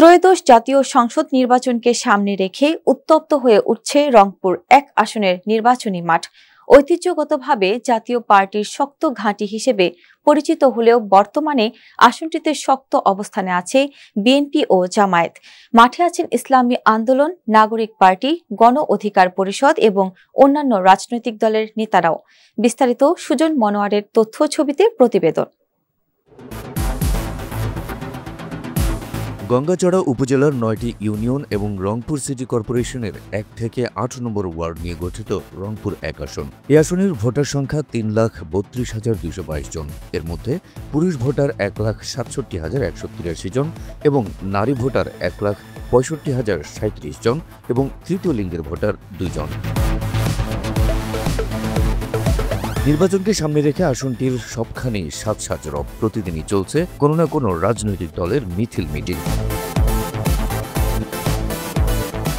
ত্রয়োদশ জাতীয় সংসদ নির্বাচনকে সামনে রেখে উত্তপ্ত হয়ে উঠছে রংপুর ১ আসনের নির্বাচনী মাঠ। ঐতিহ্যগতভাবে জাতীয় পার্টির শক্ত ঘাঁটি হিসেবে পরিচিত হলেও বর্তমানে আসনটিতে শক্ত অবস্থানে আছে বিএনপি ও জামায়াত। মাঠে আছেন ইসলামী আন্দোলন, নাগরিক পার্টি, গণ অধিকার পরিষদ এবং অন্যান্য রাজনৈতিক দলের নেতারাও। বিস্তারিত সুজন মনোয়ারের তথ্য ছবিতে প্রতিবেদন। গঙ্গাচড়া উপজেলার ৯টি ইউনিয়ন এবং রংপুর সিটি কর্পোরেশনের ১ থেকে ৮ নম্বর ওয়ার্ড নিয়ে গঠিত রংপুর ১ আসন। এই আসনের ভোটার সংখ্যা ৩,৩২,২২২ জন। এর মধ্যে পুরুষ ভোটার ১,৬৭,১৮৩ জন এবং নারী ভোটার ১,৬৫,০৩৭ জন এবং তৃতীয় লিঙ্গের ভোটার ২ জন। নির্বাচনকে সামনে রেখে আসনটির সবখানেই সাজ রব। প্রতিদিনই চলছে কোনো না কোনো রাজনৈতিক দলের মিছিল মিটিং।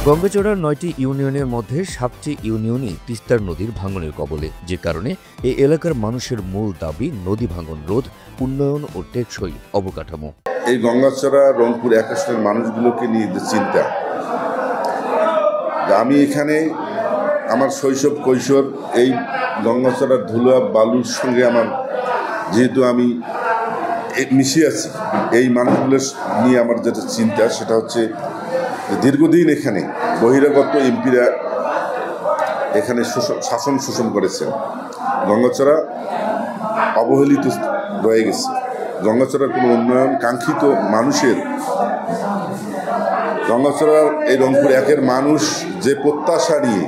গঙ্গাচড়ার ৯টি ইউনিয়নের মধ্যে ৭টি ইউনিয়নই তিস্তার নদীর ভাঙনের কবলে, যে কারণে এই এলাকার মানুষের মূল দাবি নদী ভাঙন রোধ, উন্নয়ন ও টেকসই অবকাঠামো। এই গঙ্গাচড়া রংপুর ১ আসনের মানুষগুলোকে নিয়ে যে চিন্তা, আমি এখানে আমার শৈশব কৈশোর এই গঙ্গাচড়ার ধুলা বালুর সঙ্গে আমার যেহেতু আমি মিশে আছি, এই মানুষগুলোর নিয়ে আমার যেটা চিন্তা সেটা হচ্ছে দীর্ঘদিন এখানে বহিরাগত এমপিরা এখানে শাসন শোষণ করেছেন। গঙ্গাচড়া অবহেলিত রয়ে গেছে। গঙ্গাচড়ার কোনো উন্নয়ন কাঙ্ক্ষিত মানুষের, গঙ্গাচড়ার এই রংপুর ১-এর মানুষ যে প্রত্যাশা নিয়ে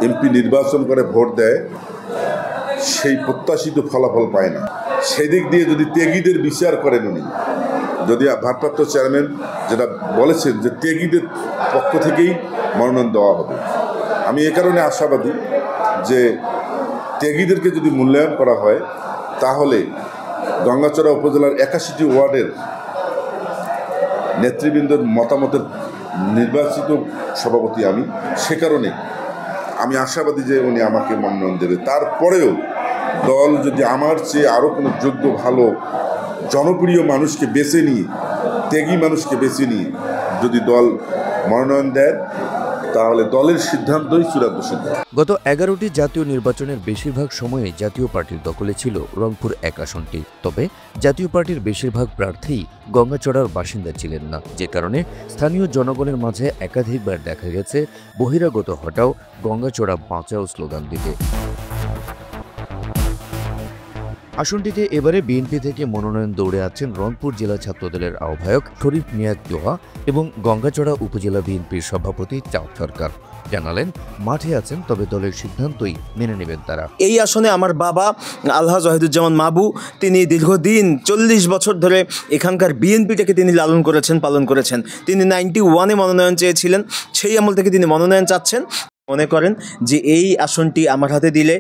এমপি নির্বাচন করে ভোট দেয়, সেই প্রত্যাশিত ফলাফল পায় না। সেই দিক দিয়ে যদি ত্যাগীদের বিচার করেন উনি, যদি ভারপ্রাপ্ত চেয়ারম্যান যেটা বলেছেন যে ত্যাগীদের পক্ষ থেকেই মনোনয়ন দেওয়া হবে, আমি এ কারণে আশাবাদী যে ত্যাগীদেরকে যদি মূল্যায়ন করা হয় তাহলে গঙ্গাচড়া উপজেলার ৮১টি ওয়ার্ডের নেতৃবৃন্দের মতামতের নির্বাচিত সভাপতি আমি, সে কারণে আমি আশাবাদী যে উনি আমাকে মনোনয়ন দেবে। তারপরেও দল যদি আমার চেয়ে আরও কোনো যোগ্য, ভালো, জনপ্রিয় মানুষকে বেছে নিয়ে, ত্যাগী মানুষকে বেছে নিয়ে যদি দল মনোনয়ন দেয় তাহলে দলের সিদ্ধান্তই চূড়ান্ত সিদ্ধান্ত। গত ১১টি জাতীয় নির্বাচনের বেশিরভাগ সময়ে জাতীয় পার্টির দখলে ছিল রংপুর ১ আসনটি। তবে জাতীয় পার্টির বেশিরভাগ প্রার্থীই গঙ্গাচড়ার বাসিন্দা ছিলেন না, যে কারণে স্থানীয় জনগণের মাঝে একাধিকবার দেখা গেছে বহিরাগত হটাও, গঙ্গাচড়া বাঁচাও স্লোগান দিতে। আসনটিতে এবারে বিএনপি থেকে মনোনয়ন দৌড়ে আছেন রংপুর জেলা ছাত্রদলের আহ্বায়ক শরীফ নিয়াজ দোহা এবং গঙ্গাচড়া উপজেলা বিএনপির সভাপতি চাঁদ সরকার। জানালেন মাঠে আছেন, তবে দলের সিদ্ধান্তই মেনে নেবেন তারা। এই আসনে আমার বাবা আলহাজ ওয়াহিদুজ্জামান মাবু, তিনি দীর্ঘদিন ৪০ বছর ধরে এখানকার বিএনপিটাকে তিনি লালন করেছেন, পালন করেছেন। তিনি 91-এ মনোনয়ন চেয়েছিলেন, সেই আমল থেকে তিনি মনোনয়ন চাচ্ছেন। মনে করেন যে এই আসনটি আমার হাতে দিলে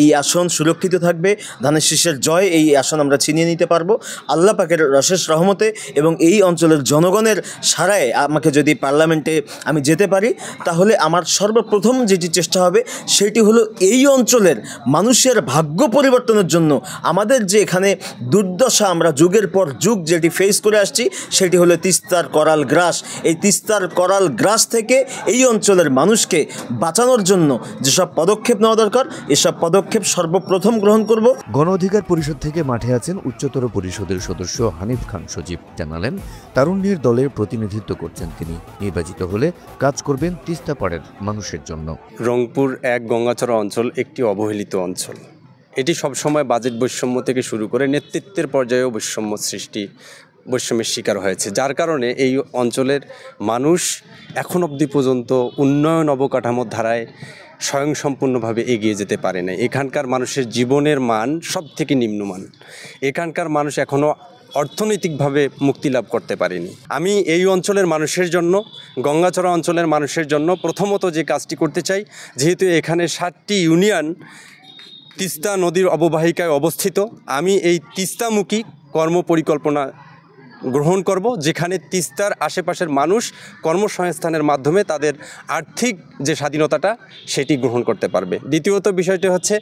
এই আসন সুরক্ষিত থাকবে, ধানের শীষের জয়, এই আসন আমরা ছিনিয়ে নিতে পারবো আল্লাহ পাকের অশেষ রহমতে। এবং এই অঞ্চলের জনগণের সাড়ায় আমাকে যদি পার্লামেন্টে আমি যেতে পারি, তাহলে আমার সর্বপ্রথম যেটি চেষ্টা হবে সেটি হলো এই অঞ্চলের মানুষের ভাগ্য পরিবর্তনের জন্য। আমাদের যে এখানে দুর্দশা আমরা যুগের পর যুগ যেটি ফেস করে আসছি, সেটি হলো তিস্তার করাল গ্রাস। এই তিস্তার করাল গ্রাস থেকে এই অঞ্চলের মানুষকে বাঁচানোর জন্য যেসব পদক্ষেপ নেওয়া দরকার, এসব পদক্ষেপ সর্বপ্রথম গ্রহণ করব। গণ অধিকার পরিষদ থেকে মাঠে আছেন উচ্চতর পরিষদের সদস্য হানিফ খান সজীব। জানালেন তারুণ্যের দলের প্রতিনিধিত্ব করছেন তিনি। নির্বাচিত হলে কাজ করবেন তিস্তা পাড়ের মানুষের জন্য। রংপুর ১ গঙ্গাচড়া অঞ্চল একটি অবহেলিত অঞ্চল। এটি সবসময় বাজেট বৈষম্য থেকে শুরু করে নেতৃত্বের পর্যায়েও বৈষম্যের শিকার হয়েছে, যার কারণে এই অঞ্চলের মানুষ এখন অবধি পর্যন্ত উন্নয়ন অবকাঠামোর ধারায় স্বয়ংসম্পূর্ণভাবে এগিয়ে যেতে পারে না। এখানকার মানুষের জীবনের মান সব থেকে নিম্নমান। এখানকার মানুষ এখনও অর্থনৈতিকভাবে মুক্তি লাভ করতে পারেনি। আমি এই অঞ্চলের মানুষের জন্য, গঙ্গাচড়া অঞ্চলের মানুষের জন্য প্রথমত যে কাজটি করতে চাই, যেহেতু এখানে 7টি ইউনিয়ন তিস্তা নদীর অববাহিকায় অবস্থিত, আমি এই তিস্তামুখী কর্মপরিকল্পনা গ্রহণ করব, যেখানে তিস্তার আশেপাশের মানুষ কর্মসংস্থানের মাধ্যমে তাদের আর্থিক যে স্বাধীনতাটা সেটি গ্রহণ করতে পারবে। দ্বিতীয়ত বিষয়টি হচ্ছে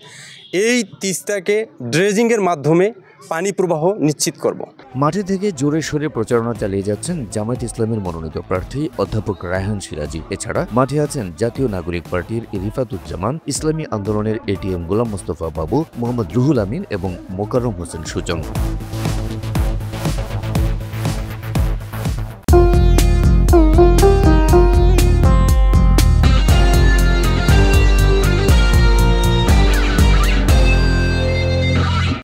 এই তিস্তাকে ড্রেজিংয়ের মাধ্যমে পানি প্রবাহ নিশ্চিত করব। মাঠে থেকে জোরে সোরে প্রচারণা চালিয়ে যাচ্ছেন জামায়াত ইসলামের মনোনীত প্রার্থী অধ্যাপক রায়হান সিরাজি। এছাড়া মাঠে আছেন জাতীয় নাগরিক পার্টির রিফাতুজ্জামান, ইসলামী আন্দোলনের এটিএম গোলাম মোস্তফা বাবু, মোহাম্মদ রুহুল আমিন এবং মোকাররম হোসেন সুজন।